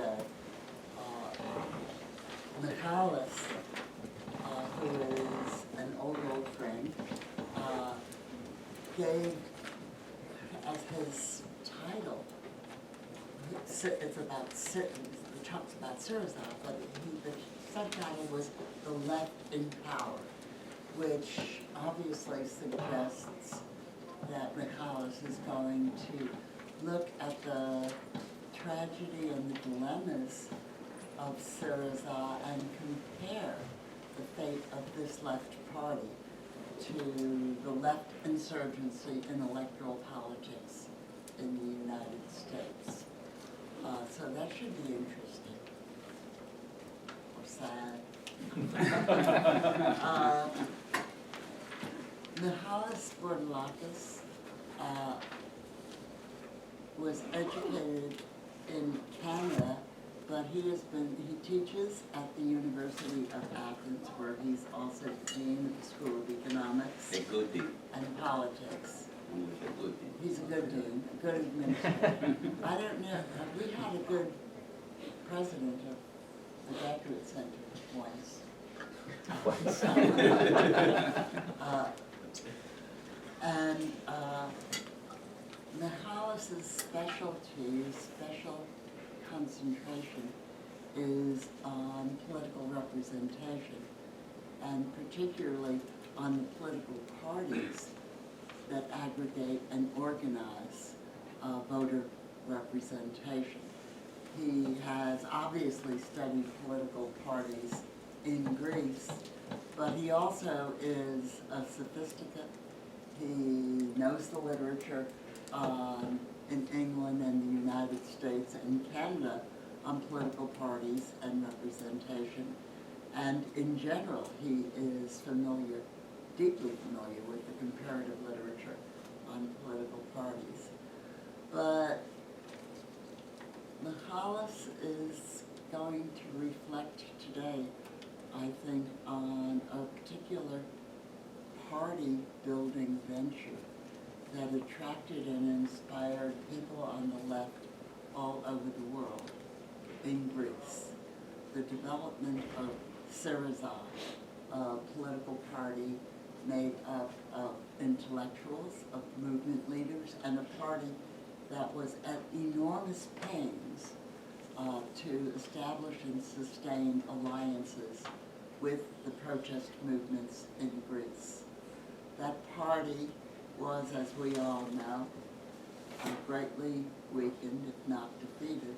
today. Michalis, who is an old friend, gave as his title, it's about, the talks about Syriza, but the subtitle was The Left in Power, which obviously suggests that Michalis is going to look at the tragedy and the dilemmas of Syriza and compare the fate of this left party to the left insurgency in electoral politics in the United States. So that should be interesting, or sad. Michalis Spourdalakis was educated in Canada, but he teaches at the University of Athens, where he's also dean of the School of Economics A good dean. and Politics. A good dean. He's a good dean, a good administrator. I don't know, we had a good president of the Graduate Center once. Michalis' special concentration is on political representation, and particularly on the political parties that aggregate and organize voter representation. He has obviously studied political parties in Greece, but he also is a sophisticate. He knows the literature in England and the United States and Canada on political parties and representation. And in general, he is deeply familiar with the comparative literature on political parties. But Michalis is going to reflect today, I think, on a particular party-building venture that attracted and inspired people on the left all over the world in Greece. The development of Syriza, a political party made up of intellectuals, of movement leaders, and a party that was at enormous pains to establish and sustain alliances with the protest movements in Greece. That party was, as we all know, greatly weakened, if not defeated,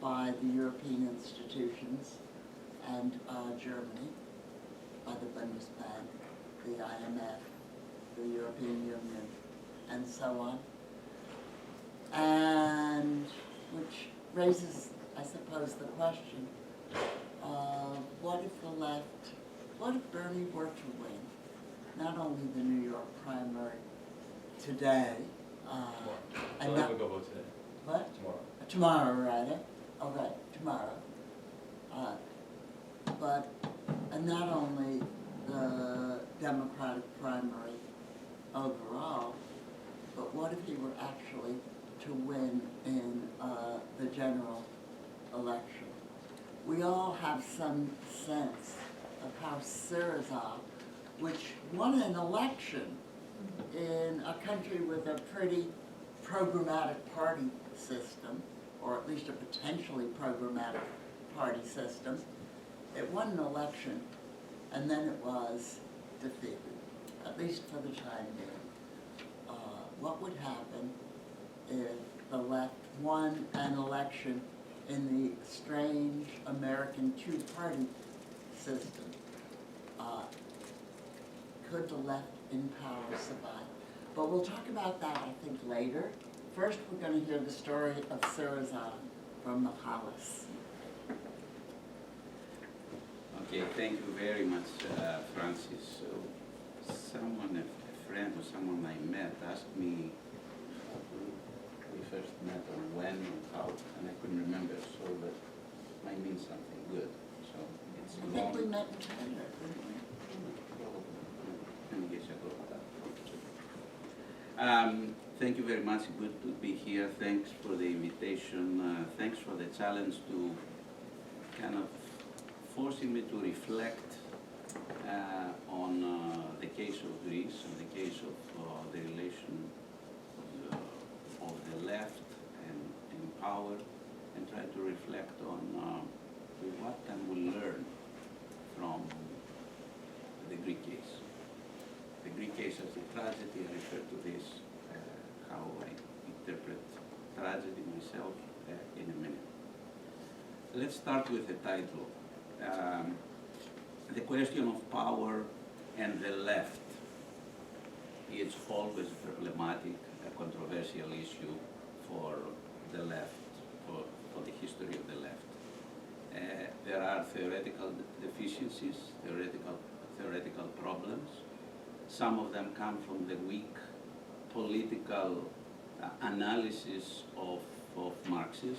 by the European institutions and Germany, by the Bundesbank, the IMF, the European Union, and so on. And which raises, I suppose, the question of what if Bernie were to win? Not only the New York primary today, and so we'll go vote today. What? Tomorrow. Tomorrow, rather. Oh, right, tomorrow. And not only the Democratic primary overall, but what if he were actually to win in the general election? We all have some sense of how Syriza, which won an election in a country with a pretty programmatic party system, or at least a potentially programmatic party system, it won an election and then it was defeated, at least for the time being. What would happen if the left won an election in the strange American two-party system? Could the left in power survive? But we'll talk about that, I think, later. First, we're going to hear the story of Syriza from Michalis. Okay, thank you very much, Francis. So, a friend or someone I met asked me how we first met or when or how, and I couldn't remember, so that might mean something good. So it's I think we met in Canada, didn't we? Many years ago. Thank you very much. Good to be here. Thanks for the invitation. Thanks for the challenge to kind of forcing me to reflect on the case of Greece and the case of the relation of the left and power, and try to reflect on what can we learn from the Greek case. The Greek case as a tragedy, I refer to this, how I interpret tragedy myself in a minute. Let's start with the title. The question of power and the left is always problematic, a controversial issue for the left, for the history of the left. There are theoretical deficiencies, theoretical problems. Some of them come from the weak political analysis of Marxism.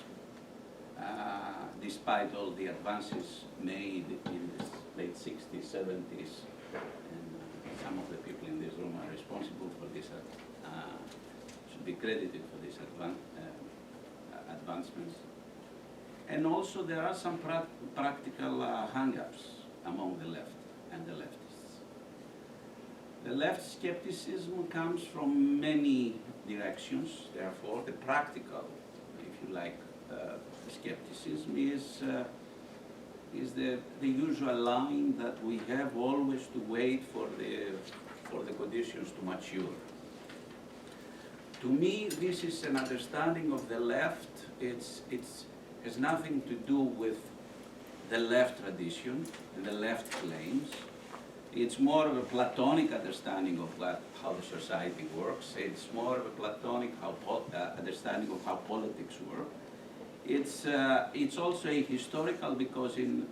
Despite all the advances made in the late 60s, 70s, and some of the people in this room are responsible for this, should be credited for these advancements. And also there are some practical hang-ups among the left and the leftists. The left skepticism comes from many directions, therefore the practical, if you like, skepticism is the usual line that we have always to wait for the conditions to mature. To me, this is an understanding of the left. It has nothing to do with the left tradition and the left claims. It's more of a Platonic understanding of how the society works. It's more of a Platonic understanding of how politics work. It's also a historical, because in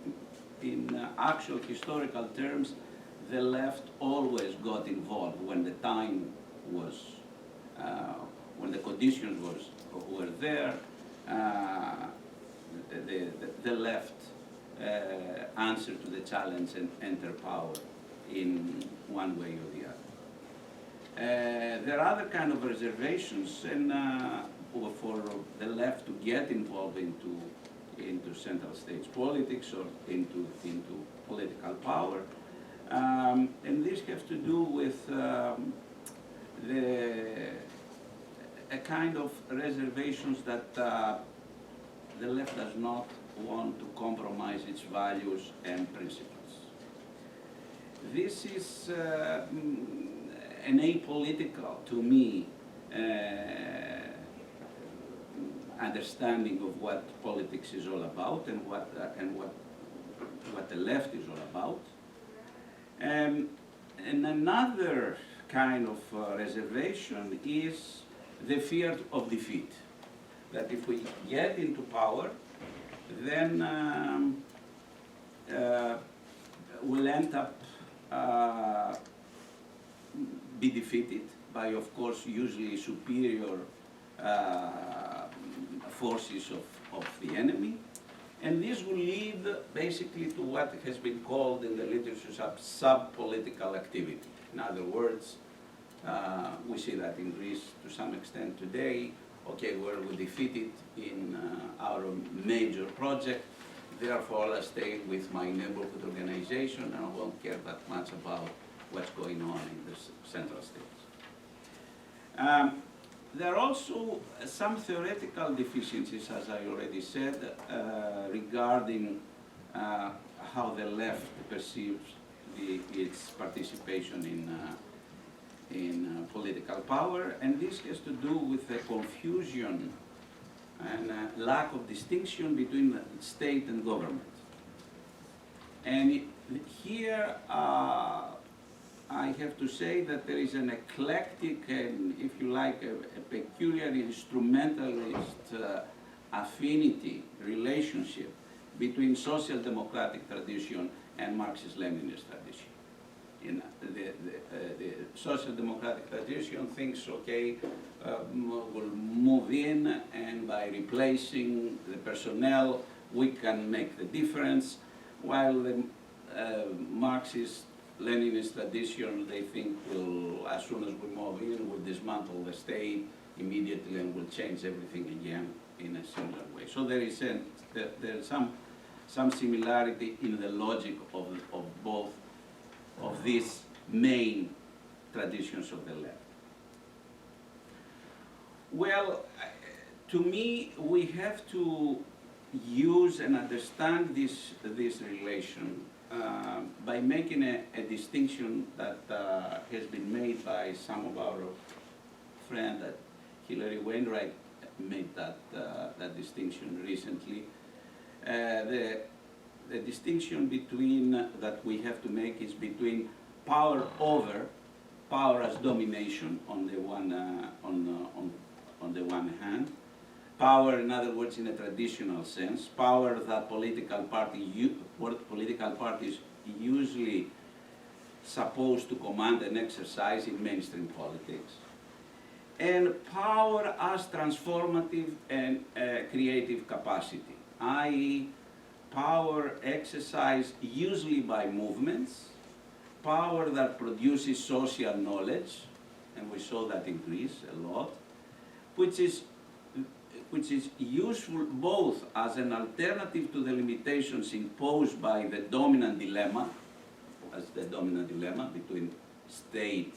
actual historical terms, the left always got involved when the time was, when the conditions were there. The left answered to the challenge and entered power in one way or the other. There are other kind of reservations, and for the left to get involved into central stage politics or into political power, and this has to do with a kind of reservations that the left does not want to compromise its values and principles. This is an apolitical, to me, understanding of what politics is all about and what the left is all about. And another kind of reservation is the fear of defeat. That if we get into power, then we'll end up be defeated by, of course, usually superior forces of the enemy. And this will lead basically to what has been called in the literature sub-political activity. In other words, we see that in Greece to some extent today. Okay, we're defeated in our major project, therefore I'll stay with my neighborhood organization and I won't care that much about what's going on in the central states. There are also some theoretical deficiencies, as I already said, regarding how the left perceives its participation in political power, and this has to do with the confusion and lack of distinction between state and government. And here I have to say that there is an eclectic and, if you like, a peculiar instrumentalist affinity relationship between social democratic tradition and Marxist-Leninist tradition. The social democratic tradition thinks, okay, we'll move in, and by replacing the personnel, we can make the difference, while the Marxist-Leninist tradition, they think, will, as soon as we move in, we'll dismantle the state, immediately and will change everything again in a similar way. So there's some similarity in the logic of both of these main traditions of the left. Well, to me, we have to use and understand this relation by making a distinction that has been made by some of our friends. That Hillary Wainwright made that distinction recently. The distinction between that we have to make is between power as domination on the one hand, power, in other words, in a traditional sense, power that political parties usually supposed to command and exercise in mainstream politics, and power as transformative and creative capacity, i.e. power exercised usually by movements, power that produces social knowledge, and we saw that in Greece a lot, which is useful both as an alternative to the limitations imposed by the dominant dilemma, between state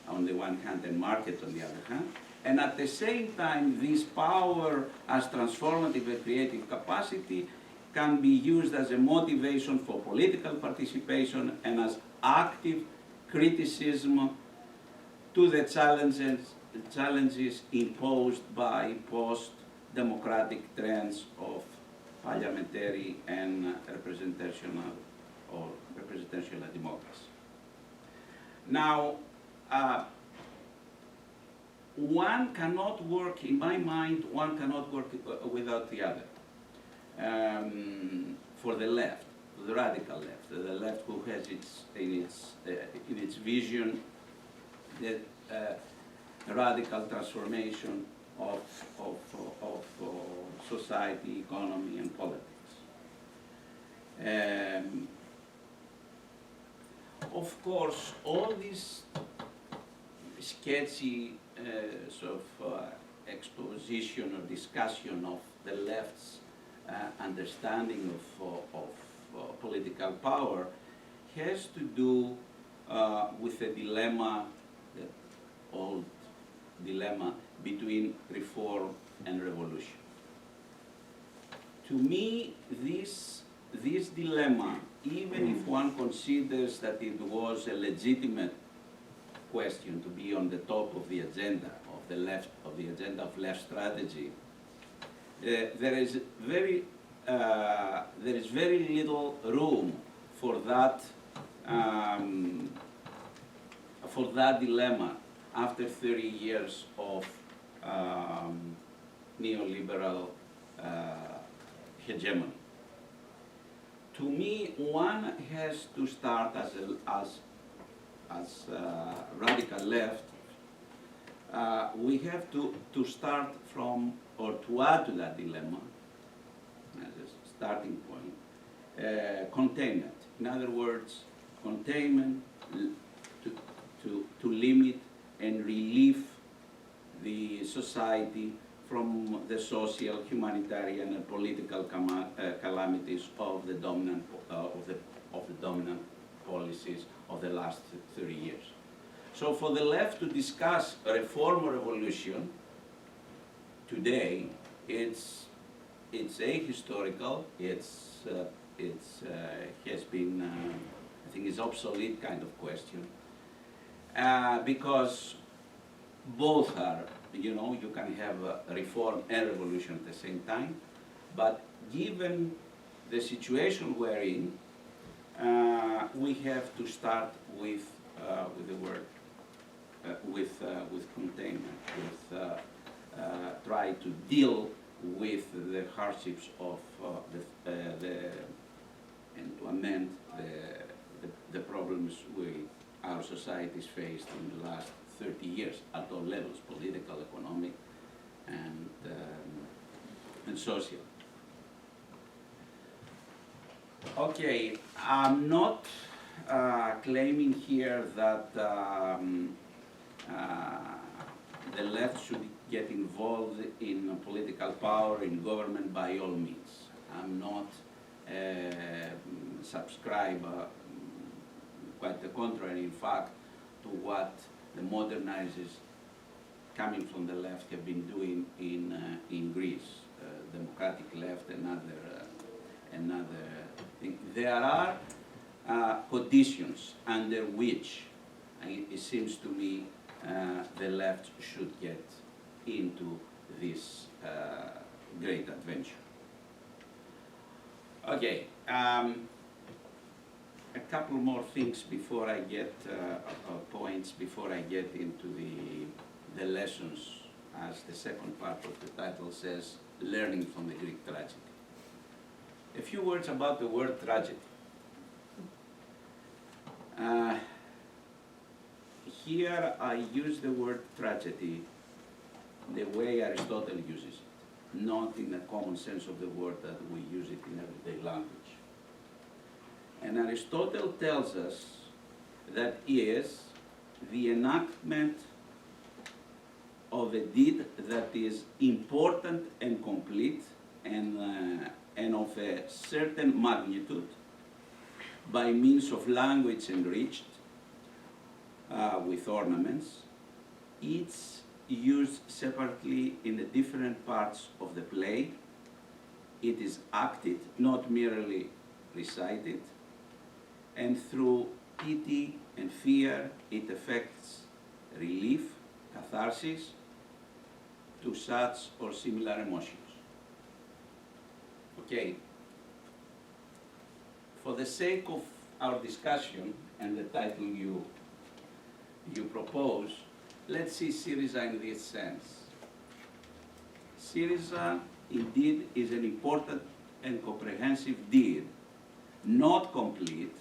on the one hand and market on the other hand, and at the same time this power as transformative and creative capacity can be used as a motivation for political participation and as active criticism to the challenges imposed by post-democratic trends of parliamentary and representational democracy. Now, one cannot work, in my mind, one cannot work without the other. For the left, the radical left, the left who has in its vision the radical transformation of society, economy, and politics. Of course, all this sketchy exposition or discussion of the left's understanding of political power has to do with a dilemma, the old dilemma between reform and revolution. To me, this dilemma, even if one considers that it was a legitimate question to be on the top of the agenda of the left, of the agenda of left strategy, there is very little room for that dilemma after 30 years of neoliberal hegemony. To me, one has to start as radical left. We have to start from, or to add to that dilemma, as a starting point, containment. In other words, containment to limit and relieve the society from the social, humanitarian, and political calamities of the dominant policies of the last 30 years. So for the left to discuss reform or revolution today, it's ahistorical. It's has been I think it's obsolete kind of question because both are, you can have a reform and revolution at the same time, but given the situation we're in, we have to start with the word with containment, with try to deal with the hardships of and to amend the problems our societies faced in the last 30 years at all levels, political, economic, and social. Okay, I'm not claiming here that the left get involved in political power, in government, by all means. I'm not subscriber, quite the contrary, in fact, to what the modernizers coming from the left have been doing in Greece, democratic left and another thing. There are conditions under which it seems to me the left should get into this great adventure. Okay, a couple more things before I get points before I get into the lessons, as the second part of the title says, learning from the Greek tragedy. A few words about the word tragedy. Here I use the word tragedy the way Aristotle uses it, not in the common sense of the word that we use it in everyday language. And Aristotle tells us that is the enactment of a deed that is important and complete and of a certain magnitude by means of language enriched with ornaments, each used separately in the different parts of the play. It is acted, not merely recited, and through pity and fear it effects relief, catharsis, to such or similar emotions. Okay, for the sake of our discussion and the title you propose, let's see Syriza in this sense. Syriza indeed is an important and comprehensive deed, not complete,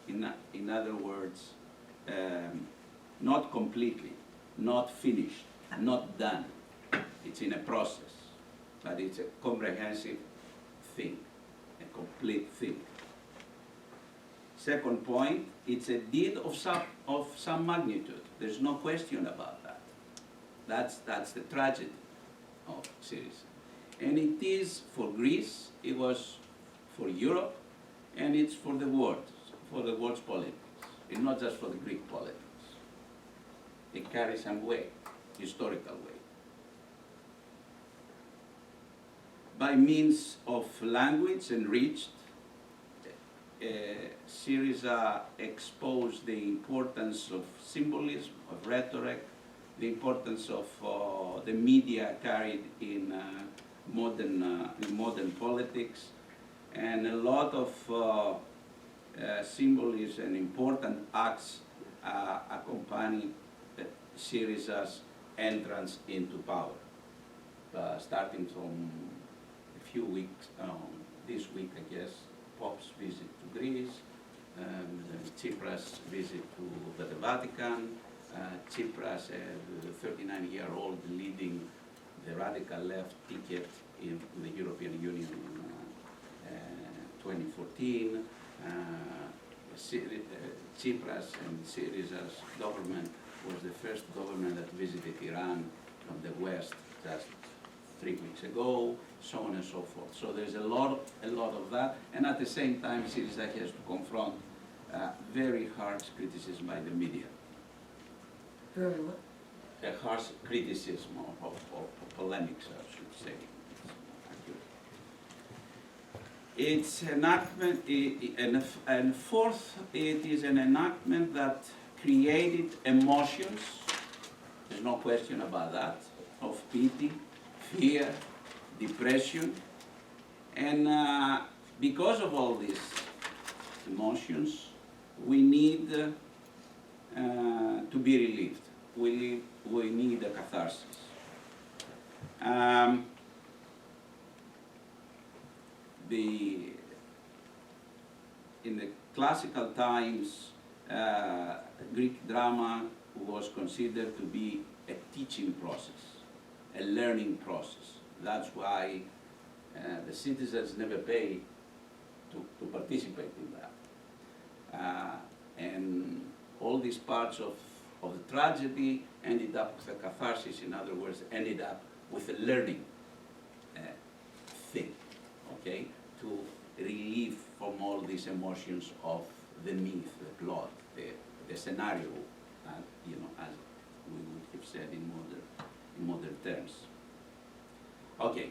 in other words, not completely, not finished, not done. It's in a process, but it's a comprehensive thing, a complete thing. Second point, it's a deed of some magnitude. There's no question about that. That's the tragedy of Syriza. And it is for Greece, it was for Europe, and it's for the world's politics. It's not just for the Greek politics. It carries some weight, historical weight. By means of language enriched, Syriza exposed the importance of symbolism, of rhetoric, the importance of the media carried in modern politics, and a lot of symbolism and important acts accompany Syriza's entrance into power, starting from a few weeks, this week I guess, Pope's visit to Greece, Tsipras' visit to the Vatican, Tsipras, a 39-year-old leading the radical left ticket in the European Union in 2014, Tsipras and Syriza's government was the first government that visited Iran from the West just 3 weeks ago, so on and so forth. So there's a lot of that, and at the same time, Syriza has to confront very harsh criticism by the media. Very what? A harsh criticism or polemics, I should say. It's enactment, and fourth, it is an enactment that created emotions, there's no question about that, of pity, fear, depression, and because of all these emotions, we need to be relieved. We need a catharsis. In the classical times, Greek drama was considered to be a teaching process, a learning process. That's why the citizens never pay to participate in that. And all these parts of of the tragedy ended up with a catharsis, in other words, ended up with a learning thing, okay, to relieve from all these emotions of the myth, the plot, the scenario, you know, as we would have said in modern terms. Okay,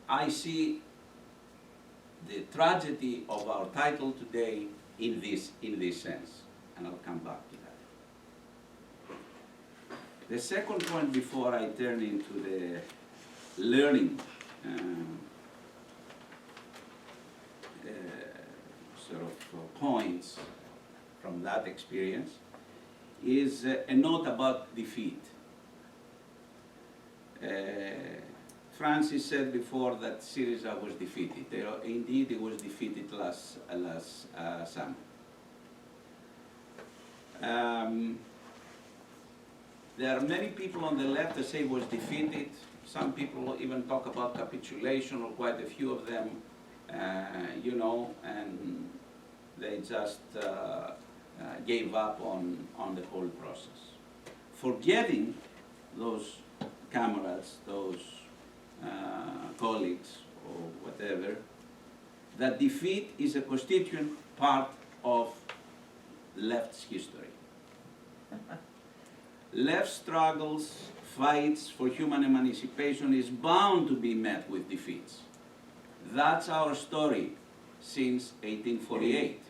I see the tragedy of our title today in this sense, and I'll come back to that. The second point before I turn into the learning sort of points from that experience is a note about defeat. Francis said before that Syriza was defeated. Indeed, it was defeated last summer. There are many people on the left that say it was defeated. Some people even talk about capitulation, or quite a few of them, you know, and they just gave up on the whole process. Forgetting those comrades, those colleagues, or whatever, that defeat is a constituent part of left's history. Left struggles, fights for human emancipation is bound to be met with defeats. That's our story since 1848.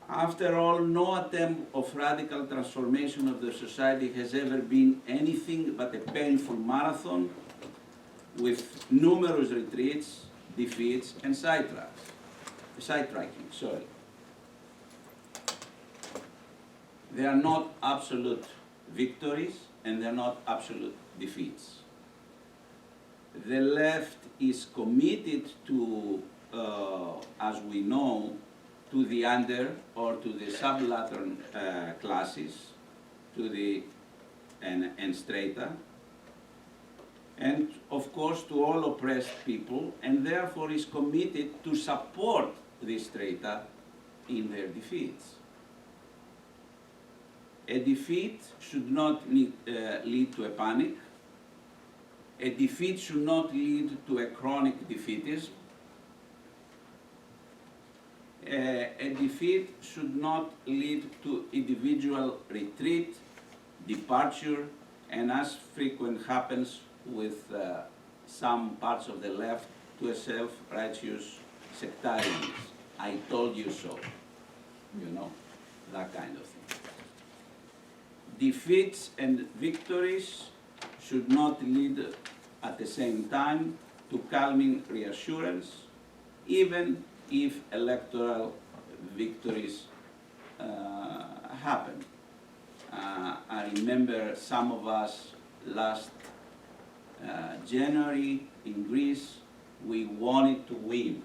After all, no attempt of radical transformation of the society has ever been anything but a painful marathon with numerous retreats, defeats, and sidetracking. They are not absolute victories, and they are not absolute defeats. The left is committed to, as we know, to the under or to the subaltern classes, to the and strata, and of course to all oppressed people, and therefore is committed to support the strata in their defeats. A defeat should not lead to a panic. A defeat should not lead to a chronic defeatism. A defeat should not lead to individual retreat, departure, and as frequent happens with some parts of the left, to a self-righteous sectarianism. I told you so, you know, that kind of thing. Defeats and victories should not lead at the same time to calming reassurance, even if electoral victories happen. I remember some of us last January in Greece, we wanted to win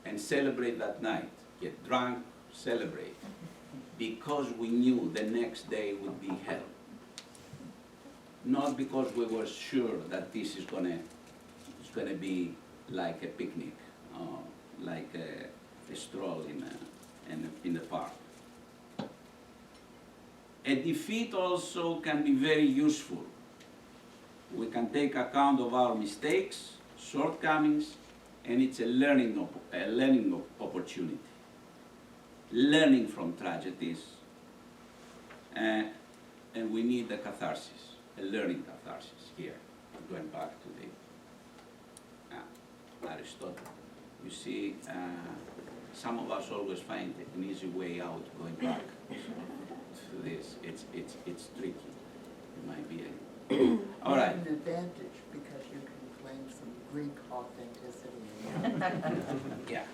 and celebrate that night, get drunk, celebrate, because we knew the next day would be hell. Not because we were sure that this is gonna be like a picnic, like a stroll in the park. A defeat also can be very useful. We can take account of our mistakes, shortcomings, and it's a learning opportunity. Learning from tragedies, and we need a catharsis, a learning catharsis here. Going back to the Aristotle. You see, some of us always find an easy way out going back to this. It's tricky. It might be all right. An advantage because you can claim some Greek authenticity. Yeah,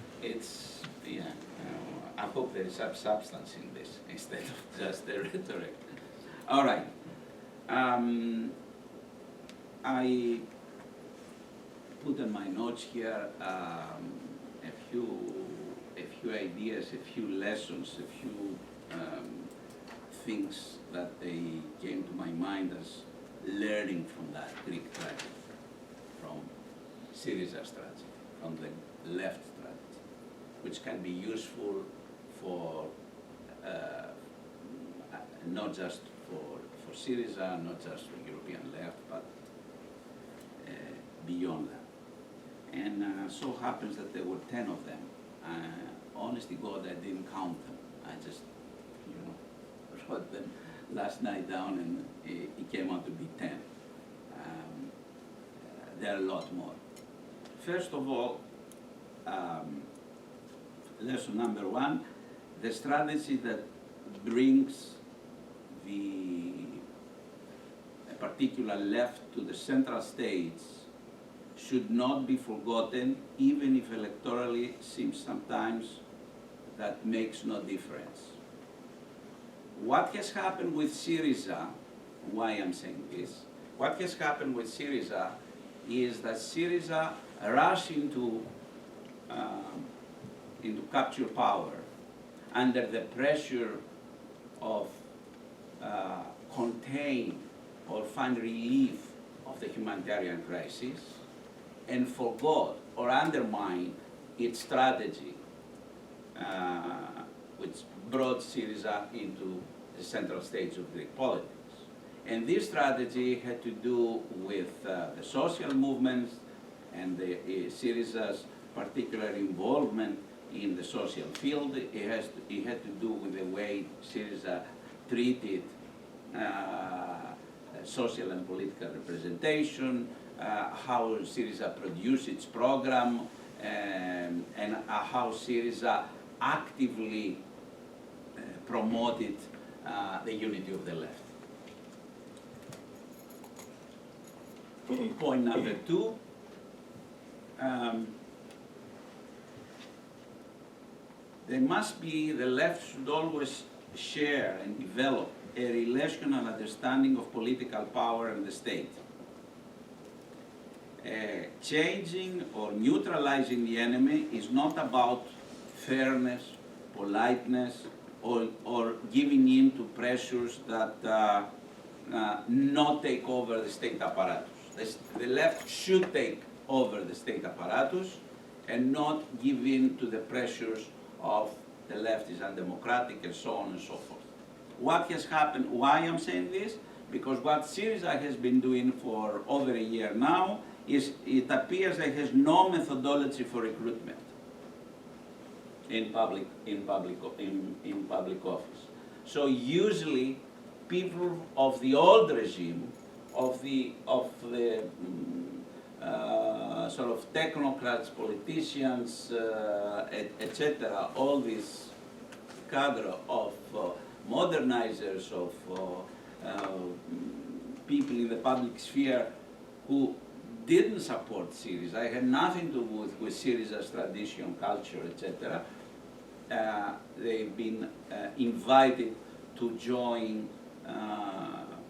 I hope there is some substance in this instead of just the rhetoric. All right. I put in my notes here a few ideas, a few lessons, a few things that they came to my mind as learning from that Greek tragedy, from Syriza's tragedy, from the left tragedy, which can be useful for not just for Syriza, not just for European left, but beyond that. And so happens that there were 10 of them. Honest to God, I didn't count them. I just, wrote them last night down, and it came out to be 10. There are a lot more. First of all, lesson number 1, the strategy that brings a particular left to the central stage should not be forgotten, even if electorally seems sometimes that makes no difference. What has happened with Syriza, why I'm saying this, what has happened with Syriza is that Syriza rushed into capture power under the pressure of contain or find relief of the humanitarian crisis, and forgot or undermined its strategy, which brought Syriza into the central stage of Greek politics. And this strategy had to do with the social movements and Syriza's particular involvement in the social field. It had to do with the way Syriza treated social and political representation, how Syriza produced its program, and how Syriza actively promoted the unity of the left. Point number 2, the left should always share and develop a relational understanding of political power and the state. Changing or neutralizing the enemy is not about fairness, politeness, or giving in to pressures that not take over the state apparatus. The left should take over the state apparatus and not give in to the pressures of the left is undemocratic and so on and so forth. What has happened, why I'm saying this? Because what Syriza has been doing for over a year now is it appears it has no methodology for recruitment in public office. So usually people of the old regime, of the sort of technocrats, politicians, etc., all this cadre of modernizers, of people in the public sphere who didn't support Syriza. I had nothing to do with Syriza's tradition, culture, etc. They've been invited to join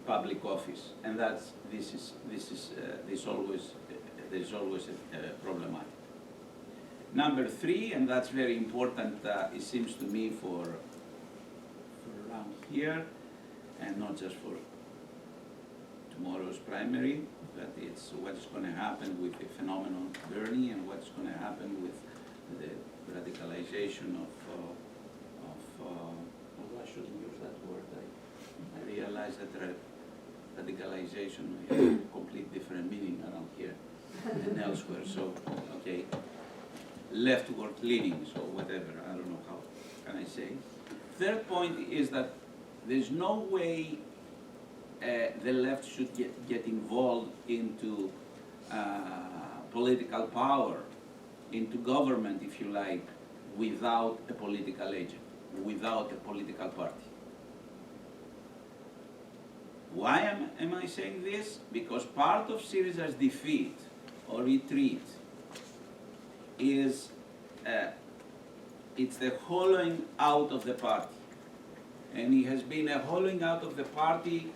public office, and this is always problematic. Number 3, and that's very important, it seems to me for around here, and not just for tomorrow's primary, but it's what's going to happen with the phenomenon of Bernie and what's going to happen with the radicalization although I shouldn't use that word, I realize that radicalization has a complete different meaning around here and elsewhere, so, okay, leftward leaning, so whatever, I don't know how can I say. Third point is that there's no way the left should get involved into political power, into government, if you like, without a political agent, without a political party. Why am I saying this? Because part of Syriza's defeat or retreat is it's the hollowing out of the party. And it has been a hollowing out of the party.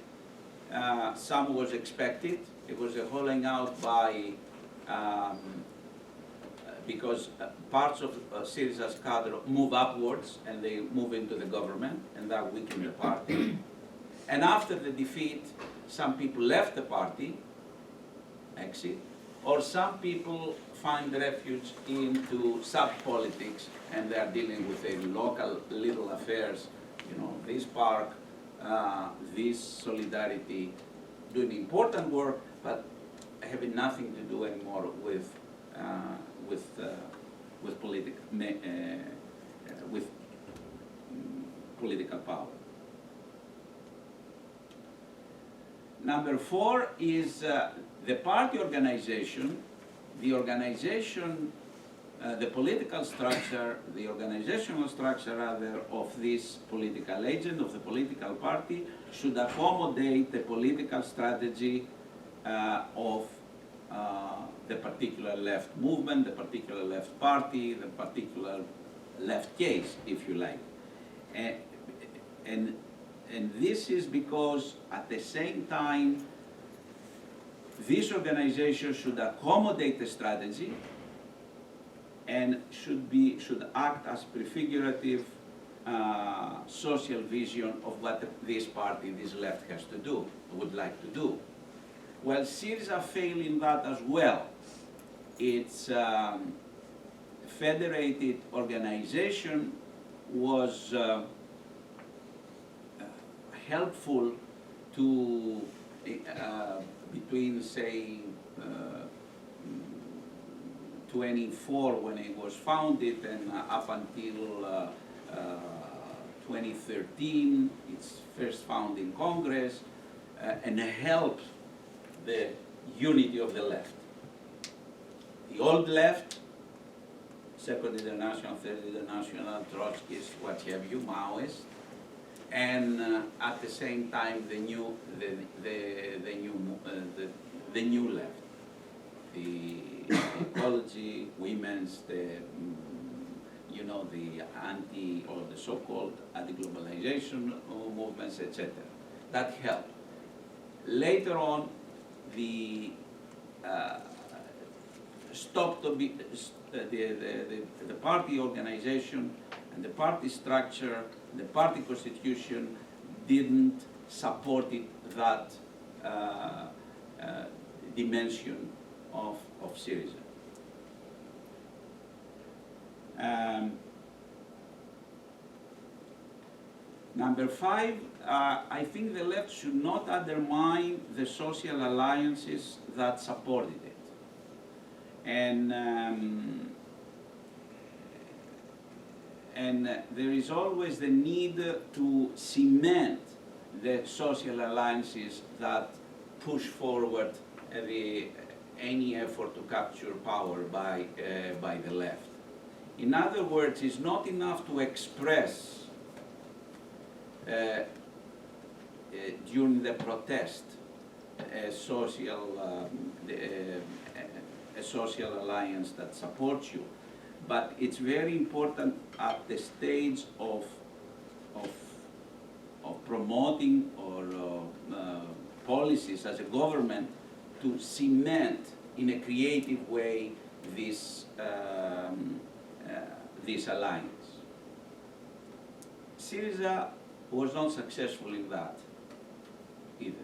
Some was expected. It was a hollowing out by because parts of Syriza's cadre move upwards and they move into the government, and that weakened the party. And after the defeat, some people left the party, exit, or some people find refuge into sub-politics, and they are dealing with their local little affairs, this park, this solidarity, doing important work, but having nothing to do anymore with political power. Number 4 is the party organization. The organization, the political structure, the organizational structure rather of this political agent, of the political party, should accommodate the political strategy of the particular left movement, the particular left party, the particular left case, if you like. And this is because at the same time, this organization should accommodate the strategy and should act as prefigurative social vision of what this party, this left, has to do, would like to do. Well, Syriza failed in that as well. Its federated organization was helpful to between, say, 24 when it was founded and up until 2013, its first founding Congress, and helped the unity of the left. The old left, Second International, Third International, Trotskyist, what have you, Maoist, and at the same time the new left, the ecology, women's, the anti or the so-called anti-globalization movements, etc. That helped. Later on, the the party organization and the party structure, the party constitution didn't support that dimension of Syriza. Number 5, I think the left should not undermine the social alliances that supported it. And there is always the need to cement the social alliances that push forward any effort to capture power by the left. In other words, it's not enough to express during the protest a social alliance that supports you, but it's very important at the stage of promoting or policies as a government to cement in a creative way this alliance. Syriza was not successful in that either.